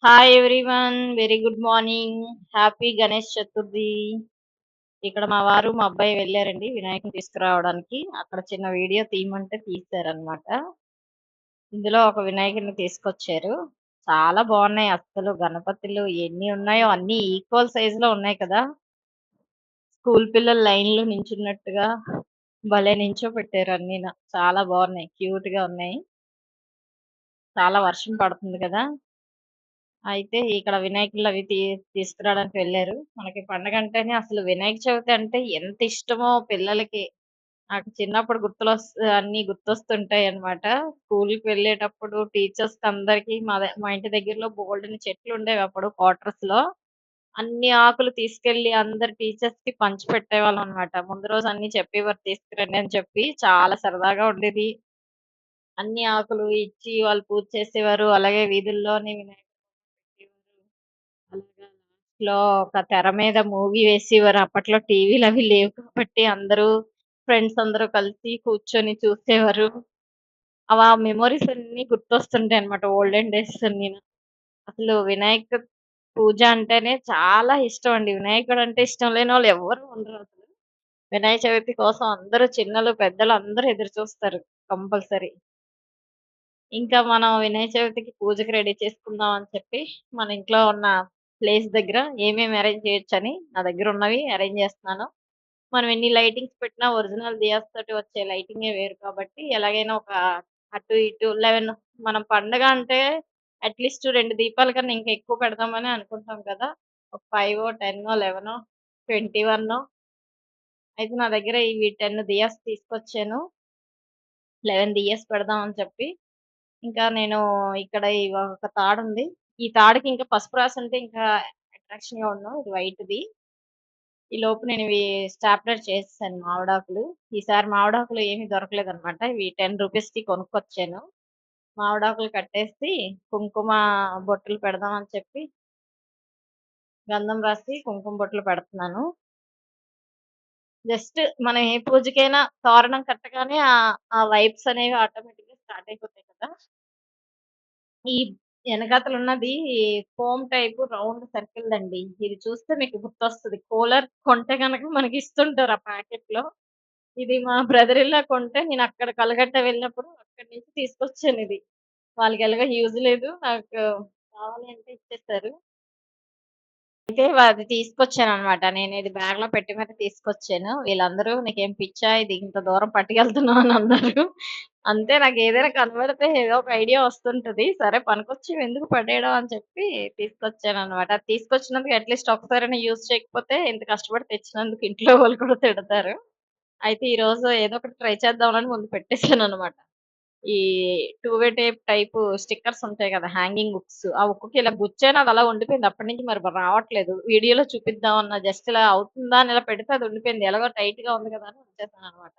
Hi everyone. Very good morning. Happy Ganesh Chaturthi. ఇక్కడ మా వారు, మా అబ్బాయి వెళ్ళారండి వినాయకుడిని తీసుకురావడానికి. అక్కడ చిన్న వీడియో తీయమంటే తీశారనమాట. ఇందులో ఒక వినాయకుడిని తీసుకొచ్చారు. చాలా బాగున్నాయి అస్సలు గణపతులు ఎన్ని ఉన్నాయో అన్ని ఈక్వల్ సైజ్ లో ఉన్నాయి కదా. స్కూల్ పిల్లలు లైన్ లో నించున్నట్టుగా భలే నించో పెట్టారు అన్ని. చాలా బాగున్నాయి, క్యూట్ గా ఉన్నాయి. చాలా వర్షం పడుతుంది కదా. అయితే ఇక్కడ వినాయకులు అవి తీసుకురావడానికి వెళ్ళారు. మనకి పండగ అంటేనే అసలు వినాయక చవితి అంటే ఎంత ఇష్టమో పిల్లలకి. నాకు చిన్నప్పుడు అన్ని గుర్తొస్తుంటాయి అన్నమాట. స్కూల్‌కి వెళ్ళేటప్పుడు టీచర్స్ అందరికి మా ఇంటి దగ్గరలో బోల్డన్ని చెట్లు ఉండేవి అప్పుడు క్వార్టర్స్ లో. అన్ని ఆకులు తీసుకెళ్లి అందరు టీచర్స్ కి పంచిపెట్టేవాళ్ళం అన్నమాట. ముందు రోజు అన్ని చెప్పేవారు తీసుకురండి అని చెప్పి. చాలా సరదాగా ఉండేది. అన్ని ఆకులు ఇచ్చి వాళ్ళు పూజ చేసేవారు. అలాగే వీధుల్లోని వినాయకుడిని పెట్టేవారు. అలాగా లాస్ట్‌లో ఒక తెర మీద మూవీ వేసేవారు. అప్పట్లో టీవీలవి లేవు కాబట్టి అందరూ ఫ్రెండ్స్ అందరూ కలిసి కూర్చొని చూసేవారు. ఆ మెమోరీస్ అన్నీ గుర్తొస్తుంటాయన్నమాట. Olden days అన్నీను. అసలు వినాయక పూజ అంటేనే చాలా ఇష్టమండి. వినాయకుడంటే ఇష్టం లేనోళ్ళు ఎవ్వరు ఉండరసలు. వినాయక చవితి కోసం అందరూ చిన్నలు, పెద్దలు అందరూ ఎదురు చూస్తారు కంపల్సరీ. ఇంకా మనం వినాయక చవితికి పూజకి రెడీ చేసుకుందాం అని చెప్పి, మన ఇంట్లో ఉన్న ప్లేస్ దగ్గర ఏమేమి అరేంజ్ చేయొచ్చని నా దగ్గరున్నవి అరేంజ్ చేస్తున్నాను. మనం ఎన్ని లైటింగ్స్ పెట్టినా ఒరిజినల్ దియాస్ తోటి వచ్చే లైటింగే వేరు కాబట్టి, ఎలాగైనా ఒక అటు ఇటు 11 మనం పండగ అంటే అట్‌లీస్ట్ 2 దీపాల కన్నా ఇంకా ఎక్కువ పెడదామని అనుకుంటాం కదా. ఒక 5, 10, 11, 21 అయితే నా దగ్గర ఇవి 10 దియాస్ తీసుకొచ్చాను. 11 దియాస్ పెడదాం అని చెప్పి. ఇంకా నేను ఇక్కడ ఒక తాడుంది. ఈ తాడుకి ఇంకా పసుపు రాసుంటే ఇంకా అట్రాక్షన్‌గా ఉండును. ఇది వైట్‌ది. ఈలోపు నేను ఇవి స్టాప్లర్ చేసేసాను మామిడాకులు. ఈసారి మామిడాకులు ఏమి దొరకలేదనమాట. ఇవి 10 రూపీస్‌కి కొనుక్కొచ్చాను. మామిడాకులు కట్టేసి కుంకుమ బొట్టులు పెడదాం అని చెప్పి గంధం రాసి కుంకుమ బొట్లు పెడుతున్నాను. జస్ట్ మనం ఏ పూజకైనా తోరణం కట్టగానే ఆ వైబ్స్ అనేవి ఆటోమేటిక్‌గా స్టార్ట్ అయిపోతాయి కదా. ఈ ఎనకాతలున్నది ఫోమ్ టైపు రౌండ్ సర్కిల్‌దండి. ఇది చూస్తే మీకు గుర్తొస్తది. కూలర్ కొంటే గనక మనకిస్తుంటారు ఆ ప్యాకెట్‌లో. ఇది మా బ్రదర్ ఇన్ లా కొంటే నేనక్కడ కలకత్తా వెళ్ళినప్పుడు అక్కడి నుంచి తీసుకొచ్చానిది. వాళ్ళకెలాగో యూజ్ లేదు. నాకు కావాలి అంటే ఇచ్చేసారు. అయితే అది తీసుకొచ్చాననమాట. నేనిది బ్యాగ్‌లో పెట్టి మరి తీసుకొచ్చాను. వీళ్ళందరూ "నీకేం పిచ్చా? ఇది ఇంత దూరం పట్టుకెళ్తున్నావు" అని అన్నారు. అంతే నాకేదైనా కనబడితే ఏదో ఒక ఐడియా వస్తుంటది. సరే పనికొచ్చేవి ఎందుకు పడేయడం అని చెప్పి తీసుకొచ్చాననమాట. అది తీసుకొచ్చినందుకు అట్‌లీస్ట్ ఒక్కసారైనా యూజ్ చేయకపోతే ఇంత కష్టపడి తెచ్చినందుకు ఇంట్లో వాళ్ళు కూడా తిడతారు. అయితే ఈరోజు ఏదో ఒకటి ట్రై చేద్దామని ముందు పెట్టేసాననమాట. ఈ two way tape type stickers ఉంటాయి కదా! Hanging hooks. ఆ హుక్‌కి ఇలా గుచ్చాను అది అలా ఉండిపోయింది. అప్పటినుంచి మరి రావట్లేదు. వీడియోలో చూపిద్దామన్నా జస్ట్ ఇలా అవుతుందా అని ఇలా పెడితే అది ఉండిపోయింది. ఎలాగో టైట్‌గా ఉంది కదా! అని ఉంచేసాననమాట.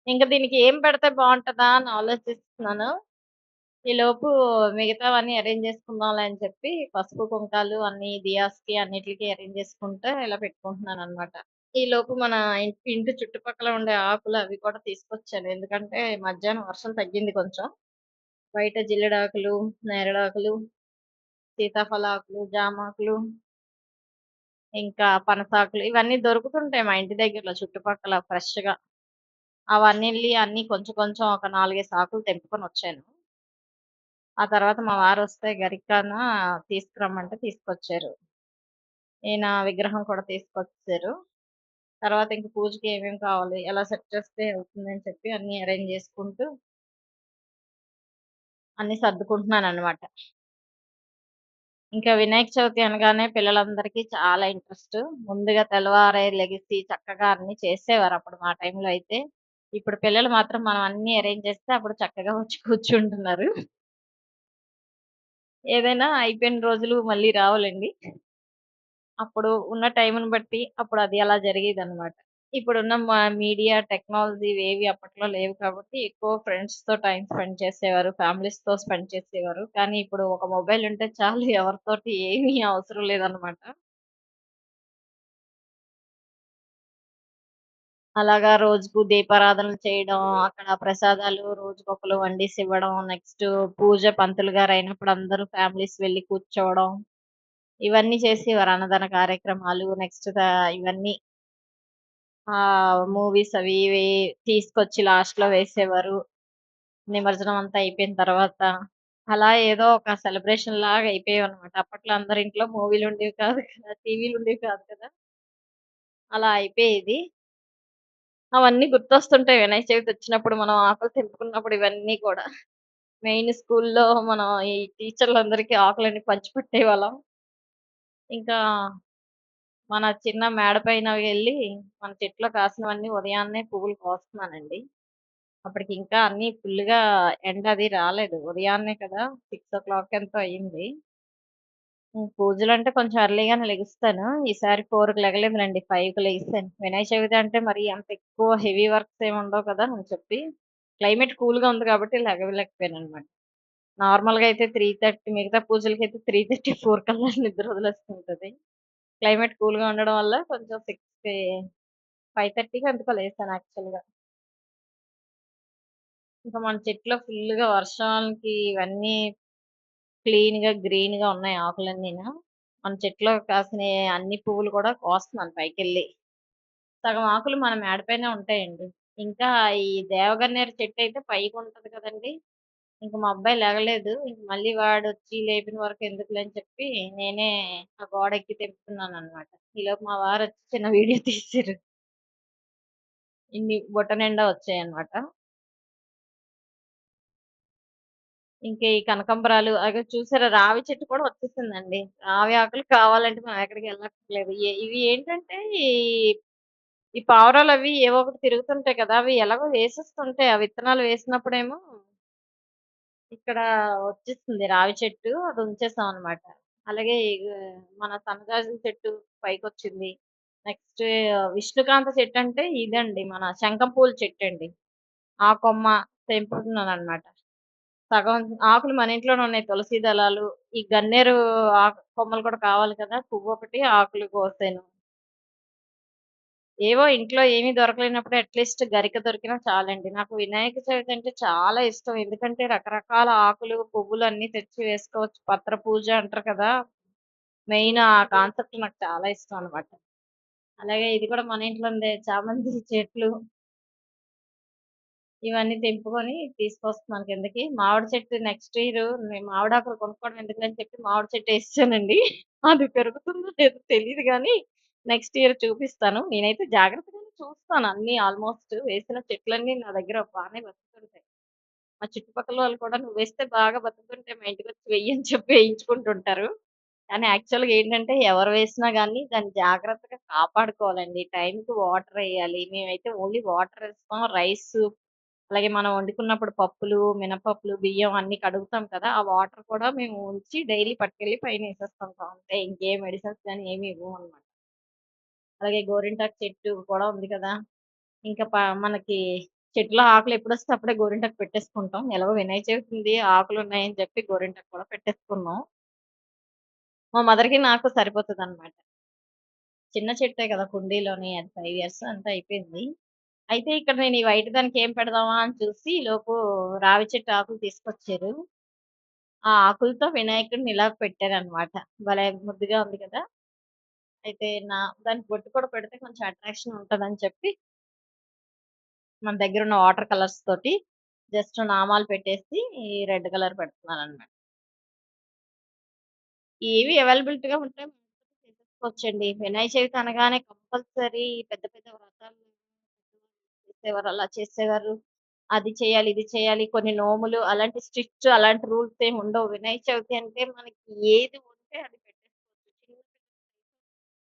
ఇంక దీనికి ఏం పెడితే బావుంటదా అని ఆలోచిస్తున్నాను. ఈలోపు మిగతావన్నీ అరేంజ్ చేసుకుందాంలే అని చెప్పి పసుపు, కుంకాలు అన్నీ దియాస్‌కి అన్నిట్లికి అరేంజ్ చేసుకుంటా ఇలా పెట్టుకుంటున్నాననమాట. ఈలోపు మన ఇంటి చుట్టుపక్కల ఉండే ఆకులు అవి కూడా తీసుకొచ్చాను. ఎందుకంటే మధ్యాహ్నం వర్షం తగ్గింది కొంచెం. బయట జిల్లెడాకులు, నేరేడాకులు, సీతాఫలాకులు, జామాకులు, ఇంకా పనసాకులు ఇవన్నీ దొరుకుతుంటాయి మా ఇంటి దగ్గరలో చుట్టుపక్కల ఫ్రెష్‌గా. అవన్నెళ్ళి అన్నీ కొంచెం కొంచెం ఒక 4, 5 ఆకులు తెంపుకొనొచ్చాను. ఆ తర్వాత మా వారొస్తే గరికన తీసుకురమ్మంటే తీసుకొచ్చారు. ఈయన విగ్రహం కూడా తీసుకొచ్చేసారు. తర్వాత ఇంక పూజకి ఏమేమి కావాలి, ఎలా సెట్ చేస్తే అవుతుందని చెప్పి అన్నీ అరేంజ్ చేసుకుంటూ అన్నీ సర్దుకుంటున్నాననమాట. ఇంకా వినాయక చవితి అనగానే పిల్లలందరికీ చాలా ఇంట్రెస్ట్. ముందుగా తెల్లవారే లెగిసి చక్కగా అన్నీ చేసేవారు అప్పుడు మా టైంలో అయితే. ఇప్పుడు పిల్లలు మాత్రం మనం అన్నీ అరేంజ్ చేస్తే అప్పుడు చక్కగా వచ్చి కూర్చుంటున్నారు. ఏదైనా అయిపోయిన రోజులు మళ్ళీ రావులెండి. అప్పుడు ఉన్న టైంని బట్టి అప్పుడు అది అలా జరిగేదనమాట. ఇప్పుడున్న మీడియా, టెక్నాలజీ ఇవేవి అప్పట్లో లేవు కాబట్టి ఎక్కువ ఫ్రెండ్స్‌తో టైమ్ స్పెండ్ చేసేవారు. ఫ్యామిలీస్‌తో స్పెండ్ చేసేవారు. కానీ ఇప్పుడు ఒక మొబైల్ ఉంటే చాలు ఎవరితోటి ఏమీ అవసరం లేదనమాట. అలాగా రోజుకు దీపారాధనలు చేయడం, అక్కడ ప్రసాదాలు రోజుకొకళ్ళు వండేసివ్వడం, నెక్స్ట్ పూజ పంతులు గారయినప్పుడు అందరూ ఫ్యామిలీస్ వెళ్లి కూర్చోవడం, ఇవన్నీ చేసేవారు. అన్నదాన కార్యక్రమాలు నెక్స్ట్ ఇవన్నీ మూవీస్ అవి ఇవి తీసుకొచ్చి లాస్ట్‌లో వేసేవారు. నిమజ్జనం అంతా అయిపోయిన తర్వాత. అలా ఏదో ఒక సెలబ్రేషన్ లాగా అయిపోయేవన్నమాట. అప్పట్లో అందరి ఇంట్లో మూవీలుండేవి కాదు కదా! టీవీలుండేవి కాదు కదా! అలా అయిపోయేది. అవన్నీ గుర్తొస్తుంటాయి వినాయక చవితి వచ్చినప్పుడు మనం ఆకులు తెంపుకున్నప్పుడు ఇవన్నీ కూడా. మెయిన్ స్కూల్లో మనం ఈ టీచర్లందరికీ ఆకులన్నీ పంచిపెట్టేవాళ్ళం. ఇంకా మన చిన్న మేడ పైన వెళ్లి మన చెట్లో కాసినవన్నీ ఉదయాన్నే పువ్వులు కోస్తున్నానండి. అప్పటికి ఇంకా అన్నీ ఫుల్లుగా ఎండ అది రాలేదు. ఉదయాన్నే కదా! 6:00 ఎంతో అయింది. పూజలంటే కొంచెం ఎర్లీగానే లెగుస్తాను. ఈసారి 4కి లెగలేదులెండి. 5కి లెగిసాను. వినాయక చవితి అంటే మరి అంత ఎక్కువ హెవీ వర్క్స్ ఏమి ఉండవు కదా! అని చెప్పి క్లైమేట్ కూల్‌గా ఉంది కాబట్టి లెగవలేకపోయాననమాట. నార్మల్‌గా అయితే 3:30 మిగతా పూజలకైతే 3:30, 4 కల్లా నిద్ర వదిలేస్తుంటది. క్లైమేట్ కూల్‌గా ఉండడం వల్ల కొంచెం 5:30కి ఎందుకో లేసాను యాక్చువల్‌గా. ఇంకా మన చెట్లో ఫుల్లుగా వర్షానికి ఇవన్నీ క్లీన్‌గా, గ్రీన్‌గా ఉన్నాయి ఆకులన్నీను. మన చెట్లో కాసినయి అన్ని పువ్వులు కూడా కోస్తున్నాను పైకెళ్ళి. సగం ఆకులు మన మేడ పైనే ఉంటాయండి. ఇంకా ఈ దేవగన్నేరు చెట్టయితే పైకుంటది కదండీ! ఇంక మా అబ్బాయి లెగలేదు. ఇంక మళ్ళీ వాడొచ్చి లేపిన వరకు ఎందుకులే అని చెప్పి నేనే ఆ గోడెక్కి తెంపుతున్నాననమాట. ఈలోపు మా వారొచ్చి చిన్న వీడియో తీసిర్రు. ఇన్ని బుట్ట నిండా వచ్చాయన్నమాట. ఇంకా ఈ కనకాంబరాలు అగో చూసారా రావి చెట్టు కూడా వచ్చేసిందండి. రావి ఆకులు కావాలంటే మనం ఎక్కడికి ఎళ్ళక్కర్లేదు. ఇవి ఏంటంటే ఈ, ఈ పావురాలవి ఏవో ఒకటి తిరుగుతుంటాయి కదా! అవి ఎలాగో వేసేస్తుంటాయి. ఆ విత్తనాలు వేసినప్పుడేమో ఇక్కడ వచ్చేసింది రావి చెట్టు. అది ఉంచేసామనమాట. అలాగే మన సన్నజాజుల చెట్టు పైకొచ్చింది. నెక్స్ట్ విష్ణుకాంత చెట్టంటే ఇదండి మన శంఖం పూల చెట్టండి. ఆ కొమ్మ తెంపుతున్నాననమాట. సగం ఆకులు మన ఇంట్లోనే ఉన్నాయి. తులసి దళాలు, ఈ గన్నేరు కొమ్మలు కూడా కావాలి కదా! పువ్వొకటి, ఆకులు కోసాను. ఏవో ఇంట్లో ఏమీ దొరకలేనప్పుడు అట్‌లీస్ట్ గరిక దొరికినా చాలండి. నాకు వినాయక చవితి అంటే చాలా ఇష్టం. ఎందుకంటే రకరకాల ఆకులు, పువ్వులు అన్నీ తెచ్చి వేసుకోవచ్చు. పత్ర పూజ అంటారు కదా! మెయిన్ ఆ కాన్సెప్ట్ నాకు చాలా ఇష్టం అన్నమాట. అలాగే ఇది కూడా మన ఇంట్లోందే చామంతి చెట్లు ఇవన్నీ తెంపుకొని తీసుకొస్తున్నాను కిందకి. మామిడి చెట్టు నెక్స్ట్ ఇయరు మామిడాకులు కొనుక్కోవడం ఎందుకులే అని చెప్పి మామిడి చెట్టు ఏసేసానండి. అది పెరుగుతుందో లేదో తెలీదు గానీ, నెక్స్ట్ ఇయర్ చూపిస్తాను. నేనైతే జాగ్రత్తగానే చూస్తాను అన్నీ ఆల్‌మోస్ట్ వేసిన చెట్లన్నీ నా దగ్గర బానే బతుకుతుంటాయి. మా చుట్టుపక్కల వాళ్ళు కూడా "నువ్వేస్తే బాగా బతుకుతుంటాయి మా ఇంటికొచ్చి వెయ్యి" అని చెప్పి ఏయించుకుంటుంటారు. కానీ యాక్చువల్‌గా ఏంటంటే ఎవరు వేసినా గానీ దాన్ని జాగ్రత్తగా కాపాడుకోవాలండి. టైంకి వాటరెయ్యాలి. మేమైతే ఓన్లీ వాటరేస్తాం. రైసు అలాగే మనం వండుకున్నప్పుడు పప్పులు, మినపప్పులు, బియ్యం అన్నీ కడుగుతాం కదా! ఆ వాటర్ కూడా మేము ఉంచి డైలీ పట్టుకెళ్ళి పైనేసేస్తుంటాం అంతే. ఇంకేం మెడిసిన్స్ గాని ఏమి ఇవ్వమనమాట. అలాగే గోరింటాకు చెట్టు కూడా ఉంది కదా! ఇంకా మనకి చెట్టులో ఆకులు ఎప్పుడొస్తే అప్పుడే గోరింటాకు పెట్టేసుకుంటాం. ఎలాగో వినాయక చవితి ఉంది, ఆకులున్నాయని చెప్పి గోరింటాకు కూడా పెట్టేసుకున్నాం. మా మదర్‌కి నాకు సరిపోతదనమాట. చిన్న చెట్టే కదా! కుండీలోని అది 5 ఇయర్స్ అంతే అయిపోయింది. అయితే ఇక్కడ నేను ఈ వైట్ దానికి ఏం పెడదామా అని చూసి ఈలోపు రావి చెట్టు ఆకులు తీసుకొచ్చారు. ఆ ఆకులతో వినాయకుడిని ఇలా పెట్టారనమాట. భలే ముద్దుగా ఉంది కదా! అయితే దానికి బొట్టు కూడా పెడితే కొంచెం అట్రాక్షన్ ఉంటదని చెప్పి మన దగ్గరున్న వాటర్ కలర్స్ తోటి జస్ట్ నామాలు పెట్టేసి రెడ్ కలర్ పెడుతున్నాననమాట. ఏవి అవైలబిలిటీగా ఉంటే చేసేసుకోవచ్చండి. వినాయక చవితి అనగానే కంపల్సరీ పెద్ద పెద్ద వ్రతాలు చేసేవారు. అలా చేసేవారు. అది చేయాలి, ఇది చేయాలి. కొన్ని నోములు అలాంటి స్ట్రిక్ట్ అలాంటి రూల్స్ ఏమి ఉండవు. వినాయక చవితి అంటే మనకి ఏది ఉంటే అది పెట్టేసుకోవచ్చు.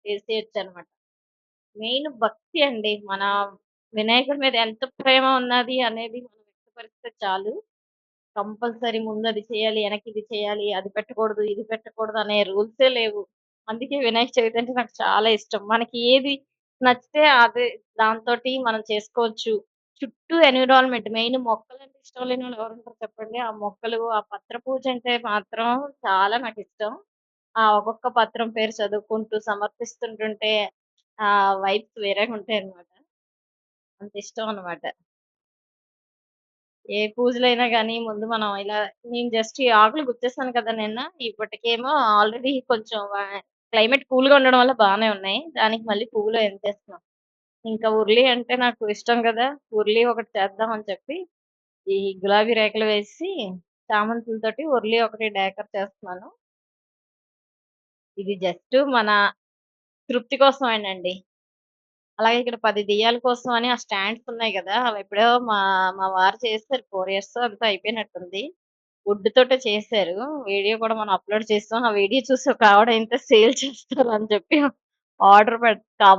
చేసేయొచ్చనమాట. మెయిన్ భక్తి అండి. మన వినాయకుడి మీద ఎంత ప్రేమ ఉన్నది అనేది మనం వ్యక్తపరిస్తే చాలు. కంపల్సరీ ముందది చేయాలి, ఎనక ఇది చేయాలి, అది పెట్టకూడదు, ఇది పెట్టకూడదు అనే రూల్సే లేవు. అందుకే వినాయక చవితి అంటే నాకు చాలా ఇష్టం. మనకి ఏది నచ్చితే అదే దాంతోటి మనం చేసుకోవచ్చు. చుట్టూ ఎన్విరాన్మెంట్ మెయిన్ మొక్కలంటే ఇష్టం లేనోళ్ళు ఎవరుంటారు చెప్పండి? ఆ మొక్కలు, ఆ పత్ర పూజ అంటే మాత్రం చాలా నాకిష్టం. ఆ ఒక్కొక్క పత్రం పేరు చదువుకుంటూ సమర్పిస్తుంటుంటే ఆ వైబ్స్ వేరేగుంటాయన్నమాట. అంత ఇష్టం అన్నమాట. ఏ పూజలైనా గాని ముందు మనం ఇలా నేను జస్ట్ ఈ ఆకులు గుచ్చేసాను కదా నిన్న. ఇప్పటికేమో ఆల్రెడీ కొంచెం క్లైమేట్ కూల్‌గా ఉండడం వల్ల బానే ఉన్నాయి. దానికి మళ్ళీ పువ్వులు ఎంతేస్తున్నాం. ఇంకా ఉర్లి అంటే నాకు ఇష్టం గదా! ఉర్లి ఒకటి చేద్దాం అని చెప్పి, ఈ గులాబీ రేకులు వేసి చామంతులతోటి ఉర్లి ఒకటి డేకర్ చేస్తున్నాను. ఇది జస్ట్ మన తృప్తి కోసమేనండి. అలాగే ఇక్కడ 10 దెయ్యాల కోసం అని ఆ స్టాండ్స్ ఉన్నాయి గదా! అవెప్పుడో మా మా వారు చేసారు. 4 ఇయర్స్ ఎంతో అయిపోయినట్టుంది. వుడ్ తోటే చేశారు. వీడియో కూడా మనం అప్‌లోడ్ చేసాం. ఆ వీడియో చూసి ఒక ఆవిడైతే సేల్ చేస్తారని చెప్పి ఆర్డర్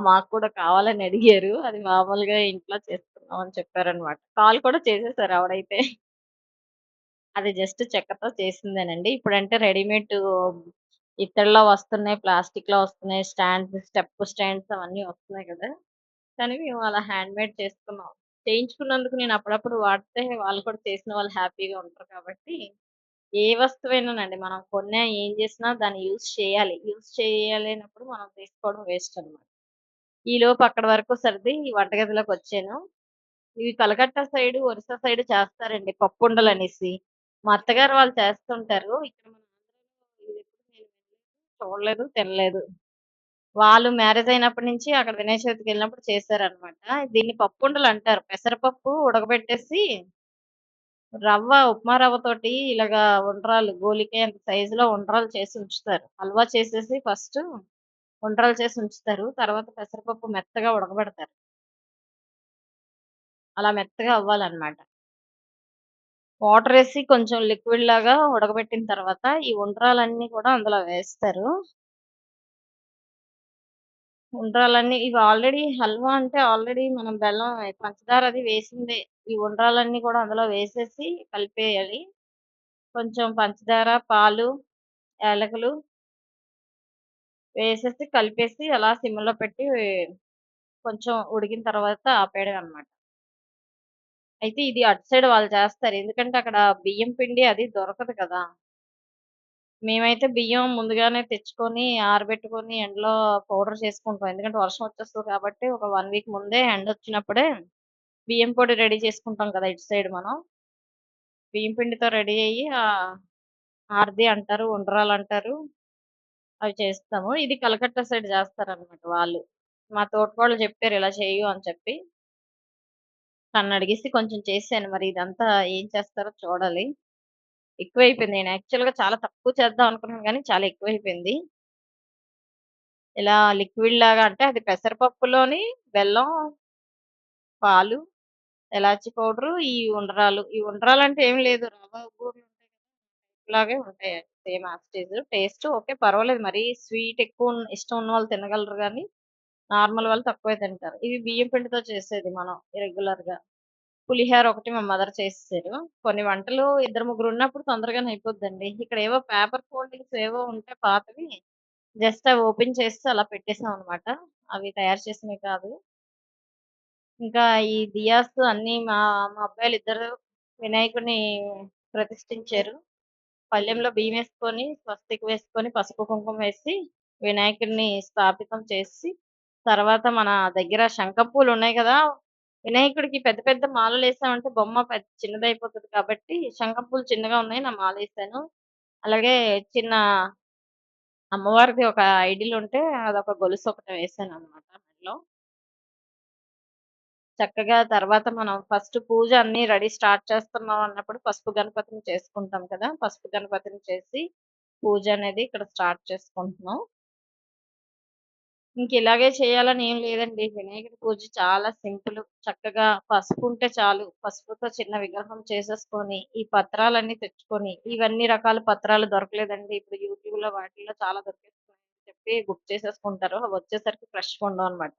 మాకు కూడా కావాలని అడిగారు. అది మామూలుగా ఇంట్లో చేసుకున్నాం అని చెప్పారనమాట. కాల్ కూడా చేసేసారు ఆవిడైతే. అది జస్ట్ చెక్కతో చేసిందేనండి. ఇప్పుడంటే రెడీమేడ్ ఇత్తడిలో వస్తున్నాయి, ప్లాస్టిక్‌లో వస్తున్నాయి. స్టెప్ స్టాండ్స్ అవన్నీ వస్తున్నాయి కదా! కానీ మేము అలా హ్యాండ్‌మేడ్ చేసుకున్నాం. చేయించుకున్నందుకు నేను అప్పుడప్పుడు వాడితే వాళ్ళు కూడా చేసిన వాళ్ళు హ్యాపీగా ఉంటారు కాబట్టి, ఏ వస్తువైనానండి మనం కొన్నా, ఏం చేసినా దాన్ని యూజ్ చేయాలి. యూజ్ చేయలేనప్పుడు మనం తీసుకోవడం వేస్ట్ అనమాట. ఈలోపు అక్కడి వరకు సర్ది ఈ వంటగదిలోకొచ్చాను. ఇవి కలకత్తా సైడు, ఒరిస్సా సైడు చేస్తారండి పప్పుండలనేసి. మా అత్తగారు వాళ్ళు చేస్తుంటారు. ఇక్కడ మన ఆంధ్రాలో ఇదెప్పుడు నేను చూడలేదు, తినలేదు. వాళ్ళు మ్యారేజ్ అయినప్పటి నుంచి అక్కడ వినాయక చవితికెళ్ళినప్పుడు చేశారనమాట. దీన్ని పప్పుండలంటారు. పెసరపప్పు ఉడకబెట్టేసి ఉప్మా రవ్వతోటి ఇలాగా ఉండ్రాళ్ళు గోలికాయ అంత సైజులో ఉండ్రాళ్ళు చేసి ఉంచుతారు. హల్వా చేసేసి ఫస్టు ఉండ్రాళ్ళు చేసి ఉంచుతారు. తర్వాత పెసరపప్పు మెత్తగా ఉడకబెడతారు. అలా మెత్తగా అవ్వాలనమాట. వాటరేసి కొంచెం లిక్విడ్ లాగా ఉడకబెట్టిన తర్వాత ఈ ఉండ్రాలన్నీ కూడా అందులో వేస్తారు. ఉండ్రాలన్నీ ఇవి ఆల్రెడీ హల్వా అంటే ఆల్రెడీ మనం బెల్లం పంచదార అది వేసిందే. ఈ ఉండ్రాలన్నీ కూడా అందులో వేసేసి కలిపేయాలి. కొంచెం పంచదార, పాలు, యాలకులు వేసేసి కలిపేసి అలా సిమ్‌లో పెట్టి కొంచెం ఉడికిన తర్వాత ఆపేయడమే అన్నమాట. అయితే ఇది అటు సైడ్ వాళ్ళు చేస్తారు. ఎందుకంటే అక్కడ బియ్యం పిండి అది దొరకదు కదా! మేమైతే బియ్యం ముందుగానే తెచ్చుకొని, ఆరబెట్టుకొని ఎండలో పౌడర్ చేసుకుంటాం. ఎందుకంటే వర్షం వచ్చేస్తది కాబట్టి ఒక 1 వీక్ ముందే ఎండొచ్చినప్పుడే బియ్యం పొడి రెడీ చేసుకుంటాం కదా! ఇటు సైడ్ మనం. బియ్యం పిండితో రెడీ అయ్యి ఆర్ది అంటారు, ఉండ్రాలంటారు. అవి చేస్తాము. ఇది కలకత్తా సైడ్ చేస్తారనమాట వాళ్ళు. మా తోటికోడలు చెప్పారు ఇలా చెయ్యు అని చెప్పి. తననడిగేసి కొంచెం చేశాను. మరి ఇదంతా ఏం చేస్తారో చూడాలి. ఎక్కువైపోయింది. నేను యాక్చువల్‌గా చాలా తక్కువ చేద్దాం అనుకున్నాను గానీ చాలా ఎక్కువైపోయింది. ఇలా లిక్విడ్ లాగా అంటే అది పెసరపప్పులోని బెల్లం, పాలు, ఎలాచీ పౌడరు, ఈ ఉండ్రాలు. ఈ ఉండ్రాలంటే ఏమి లేదు. రవ్వ బూరెలుంటాయి కదా! ఇలాగే ఉంటాయి. Same as it is. Taste okay. పర్వాలేదు. మరీ స్వీట్ ఎక్కువ ఇష్టం ఉన్నవాళ్ళు తినగలరు గానీ, నార్మల్ వాళ్ళు తక్కువే తింటారు. ఇవి బియ్యం పిండితో చేసేది మనం రెగ్యులర్‌గా. పులిహోర ఒకటి మా మదర్ చేసేసారు. కొన్ని వంటలు ఇద్దరు ముగ్గురు ఉన్నప్పుడు తొందరగానే అయిపోద్దండి. ఇక్కడ ఏవో పేపర్ ఫోల్డింగ్స్ ఏవో ఉంటే పాతవి. జస్ట్ అవి ఓపెన్ చేసి అలా పెట్టేసామనమాట. అవి తయారు చేసినవి కాదు. ఇంకా ఈ దియాస్ అన్నీ మా అబ్బాయిలిద్దరూ వినాయకుడిని ప్రతిష్ఠించారు. పళ్ళెంలో బియ్యమేసుకొని, స్వస్తిక్ వేసుకొని, పసుపు, కుంకుమ వేసి, వినాయకుడిని స్థాపితం చేసి, తర్వాత మన దగ్గర శంఖం పూలున్నాయి గదా! వినాయకుడికి పెద్ద పెద్ద మాలలేసామంటే బొమ్మ చిన్నదయిపోతది కాబట్టి, శంఖం పూలు చిన్నగా ఉన్నాయి. నా మాలేసాను. అలాగే చిన్న అమ్మవారిది ఒక ఐడిలుంటే అదొక గొలుసొకటి వేసాననమాట మెడలో. చక్కగా తర్వాత మనం ఫస్ట్ పూజ అన్నీ రెడీ స్టార్ట్ చేస్తున్నాం అన్నప్పుడు పసుపు గణపతిని చేసుకుంటాం కదా! పసుపు గణపతిని చేసి పూజ అనేది ఇక్కడ స్టార్ట్ చేసుకుంటున్నాం. ఇంకిలాగే చేయాలని ఏం లేదండి. వినాయకుడి పూజ చాలా సింపులు. చక్కగా పసుపుంటే చాలు. పసుపుతో చిన్న విగ్రహం చేసేసుకొని, ఈ పత్రాలన్నీ తెచ్చుకొని, ఇవన్నీ రకాల పత్రాలు దొరకలేదండి. ఇప్పుడు యూట్యూబ్‌లో వాటిల్లో చాలా దొరికేస్తున్నాయని చెప్పి బుక్ చేసేసుకుంటారు. అవొచ్చేసరికి ఫ్రెష్‌గా ఉండవనమాట.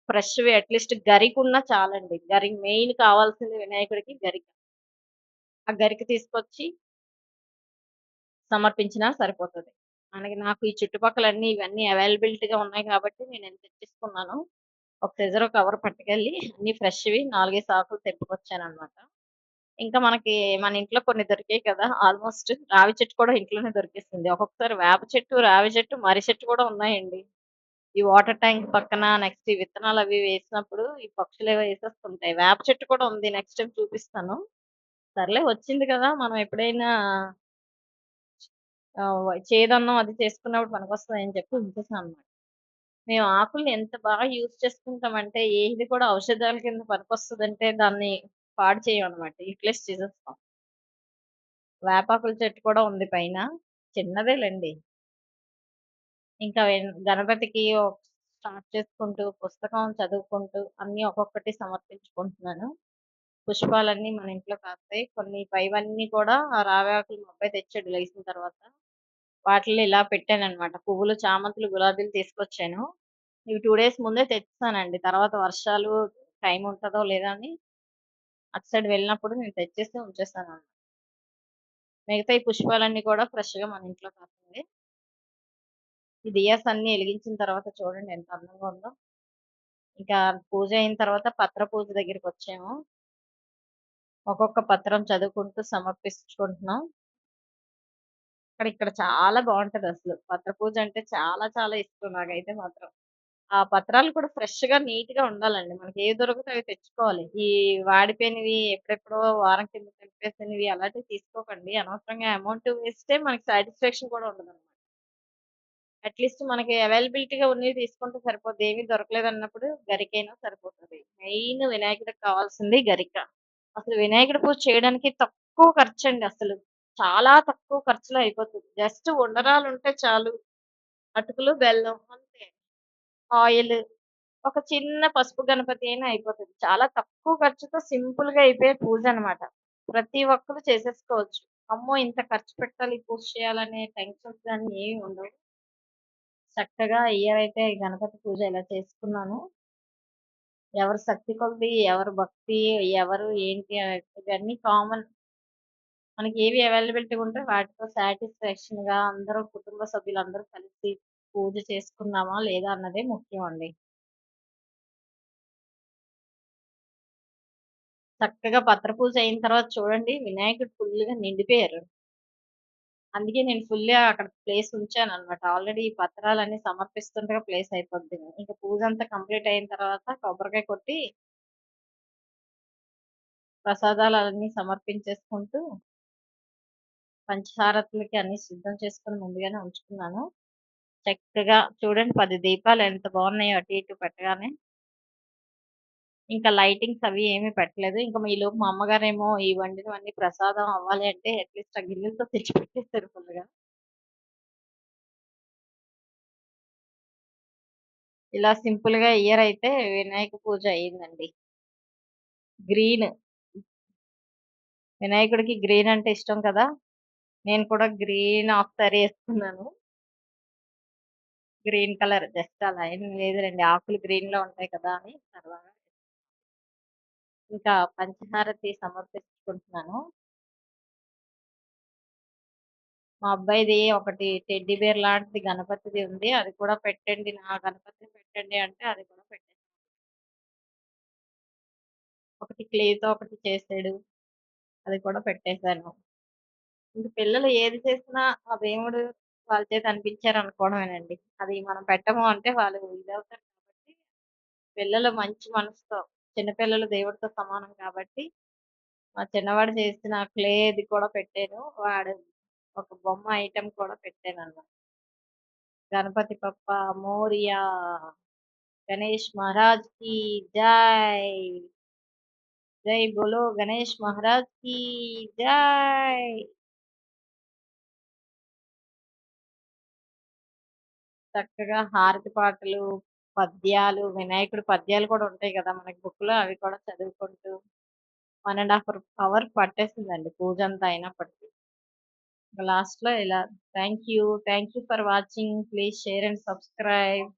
ఫ్రెష్‌వి అట్‌లీస్ట్ గరికున్నా చాలండి. మెయిన్ కావాల్సింది వినాయకుడికి గరిక. ఆ గరిక తీసుకొచ్చి సమర్పించినా సరిపోతది. నాకు ఈ చుట్టుపక్కలన్నీ ఇవన్నీ అవైలబిలిటీగా ఉన్నాయి కాబట్టి నేనెళ్ళి తెచ్చేసుకున్నాను. ఒక సీజర్ కవర్ పట్టుకెళ్ళి అన్నీ ఫ్రెష్‌వి 4, 5 ఆకులు తెంపుకొచ్చాననమాట. ఇంకా మనకి మన ఇంట్లో కొన్ని దొరికాయి కదా! ఆల్‌మోస్ట్ రావి చెట్టు కూడా ఇంట్లోనే దొరికేసింది. ఒక్కొక్కసారి వేప చెట్టు, రావి చెట్టు, మర్రి చెట్టు కూడా ఉన్నాయండి. ఈ వాటర్ ట్యాంక్ పక్కన నెక్స్ట్ ఈ విత్తనాలవి వేసినప్పుడు ఈ పక్షులేవో ఏసేస్తుంటాయి. వేప చెట్టు కూడా ఉంది. నెక్స్ట్ టైమ్ చూపిస్తాను. సర్లే వచ్చింది కదా! మనం ఎప్పుడైనా చేదన్నం అది చేసుకున్నప్పుడు పనికొస్తదని చెప్పి ఉంచేసాననమాట. మేము ఆకుల్ని ఎంత బాగా యూజ్ చేసుకుంటామంటే, ఏది కూడా ఔషధాల కింద పనికొస్తదంటే దాన్ని పాడు చేయమనమాట. యూటిలైజ్ చేసేస్తాం. వేపాకుల చెట్టు కూడా ఉంది పైన. చిన్నదేలెండి. ఇంకా గణపతికి స్టార్ట్ చేసుకుంటూ, పుస్తకం చదువుకుంటూ అన్నీ ఒక్కొక్కటి సమర్పించుకుంటున్నాను. పుష్పాలన్నీ మన ఇంట్లో కాస్తాయి. కొన్ని పైవన్నీ కూడా ఆ రావాకులు మా అబ్బాయి తెచ్చాడు లేసిన తర్వాత. వాటిల్లో ఇలా పెట్టాననమాట. పువ్వులు, చామంతులు, గులాబీలు తీసుకొచ్చాను. ఇవి 2 డేస్ ముందే తెచ్చేసానండి. తర్వాత వర్షాలు టైం ఉంటదో లేదో అని అటు సైడ్ వెళ్ళినప్పుడు నేను తెచ్చేసి ఉంచేసాననమాట. మిగతాయి పుష్పాలన్నీ కూడా ఫ్రెష్‌గా మన ఇంట్లో కాసింది. ఈ దియాస్ అన్నీ ఎలిగించిన తర్వాత చూడండి ఎంత అందంగా ఉందో. ఇంకా పూజ అయిన తర్వాత పత్ర పూజ దగ్గరికొచ్చాము. ఒక్కొక్క పత్రం చదువుకుంటూ సమర్పించుకుంటున్నాం. ఇక్కడ చాలా బావుంటదసలు. పత్ర పూజ అంటే చాలా చాలా ఇష్టం నాకైతే మాత్రం. ఆ పత్రాలు కూడా ఫ్రెష్‌గా, నీట్‌గా ఉండాలండి. మనకి ఏవి దొరికితే అవి తెచ్చుకోవాలి. ఈ వాడిపోయినవి ఎప్పుడెప్పుడో వారం కింద తెంపేసినవి అలాంటివి తీసుకోకండి. అనవసరంగా అమౌంట్ వేస్టే మనకి సాటిస్ఫాక్షన్ కూడా ఉండదనమాట. అట్‌లీస్ట్ మనకి అవైలబిలిటీగా ఉన్నవి తీసుకుంటే సరిపోద్ది. ఏమి దొరకలేదన్నప్పుడు గరికైనా సరిపోతది. మెయిన్ వినాయకుడికి కావాల్సింది గరిక. అసలు వినాయకుడి పూజ చేయడానికి తక్కువ ఖర్చండి అసలు. చాలా తక్కువ ఖర్చులో అయిపోతది. జస్ట్ ఉండరాలుంటే చాలు. అటుకులు, బెల్లం అంతే. ఆయిల్, ఒక చిన్న పసుపు గణపతి అయినా అయిపోతది. చాలా తక్కువ ఖర్చుతో సింపుల్‌గా అయిపోయే పూజనమాట. ప్రతి ఒక్కరు చేసేసుకోవచ్చు. అమ్మో! ఇంత ఖర్చు పెట్టాలి, ఈ పూజ చేయాలనే టెన్షన్స్ గాని ఏమి ఉండవు. చక్కగా ఇయర్ అయితే గణపతి పూజ ఇలా చేసుకున్నాను. ఎవరి శక్తి కొలది, ఎవరి భక్తి, ఎవరు ఏంటి ఇవన్నీ కామన్. మనకి ఏవి అవైలబిలిటీగా ఉంటే వాటితో సాటిస్ఫాక్షన్‌గా అందరూ కుటుంబ సభ్యులందరూ కలిసి పూజ చేసుకున్నామా లేదా అన్నదే ముఖ్యం అండి. చక్కగా పత్ర పూజ అయిన తర్వాత చూడండి వినాయకుడు ఫుల్‌గా నిండిపోయారు. అందుకే నేను ఫుల్‌గా అక్కడ ప్లేస్ ఉంచాననమాట. ఆల్రెడీ ఈ పత్రాలన్నీ సమర్పిస్తుండగా ప్లేస్ అయిపోద్ది. ఇంక పూజంతా కంప్లీట్ అయిన తర్వాత కొబ్బరికాయ కొట్టి ప్రసాదాలన్నీ సమర్పించేసుకుంటూ పంచహారతులకి అన్నీ సిద్ధం చేసుకొని ముందుగానే ఉంచుకున్నాను. చక్కగా చూడండి 10 దీపాలు ఎంత బాగున్నాయో అటు ఇటు పెట్టగానే. ఇంకా లైటింగ్స్ అవి ఏమి పెట్టలేదు. ఇంక ఈలోపు మా అమ్మగారేమో ఈ వండినవన్నీ ప్రసాదం అవ్వాలి అంటే అట్‌లీస్ట్ ఆ గిన్నెలతో తెచ్చిపెట్టేసారు ఫుల్‌గా. ఇలా సింపుల్‌గా ఇయర్ అయితే వినాయక పూజ అయిందండి. గ్రీన్ వినాయకుడికి గ్రీన్ అంటే ఇష్టం కదా! నేను కూడా గ్రీన్ హాఫ్ సారీ యేసుకున్నాను. గ్రీన్ కలర్ జస్ట్ అలా ఏం లేదులెండి. ఆకులు గ్రీన్‌లో ఉంటాయి కదా! అని సరదాగా. ఇంకా పంచహారతి సమర్పించుకుంటున్నాను. మా అబ్బాయిది ఒకటి టెడ్డీ బేర్ లాంటిది గణపతిది ఉంది. అది కూడా పెట్టండి. నా గణపతిని పెట్టండి అంటే అది కూడా పెట్టేసాను. ఒకటి క్లేతో ఒకటి చేసాడు. అది కూడా పెట్టేసాను. ఇంక పిల్లలు ఏది చేసినా ఆ దేవుడు వాళ్ళ చేత అనిపించారనుకోవడమేనండి. అది మనం పెట్టము అంటే వాళ్ళు ఇదవుతారు కాబట్టి, పిల్లలు మంచి మనసుతో చిన్న పిల్లలు దేవుడితో సమానం కాబట్టి, మా చిన్నవాడు చేసిన క్లేది కూడా పెట్టాను. వాడు ఒక బొమ్మ ఐటెమ్ కూడా పెట్టానన్నమాట. గణపతి బప్పా మోరియా! గణేష్ మహారాజ్ की జై! జై బోలో గణేష్ మహారాజ్ की జై! చక్కగా హారతి పాటలు, పద్యాలు, వినాయకుడి పద్యాలు కూడా ఉంటాయి గదా! మనకి బుక్‌లో అవి కూడా చదువుకుంటూ 1 ½ అవర్ పట్టేసిందండి పూజంతా అయినప్పటికి. లాస్ట్‌లో ఇలా thank you. Thank you for watching. Please share and subscribe.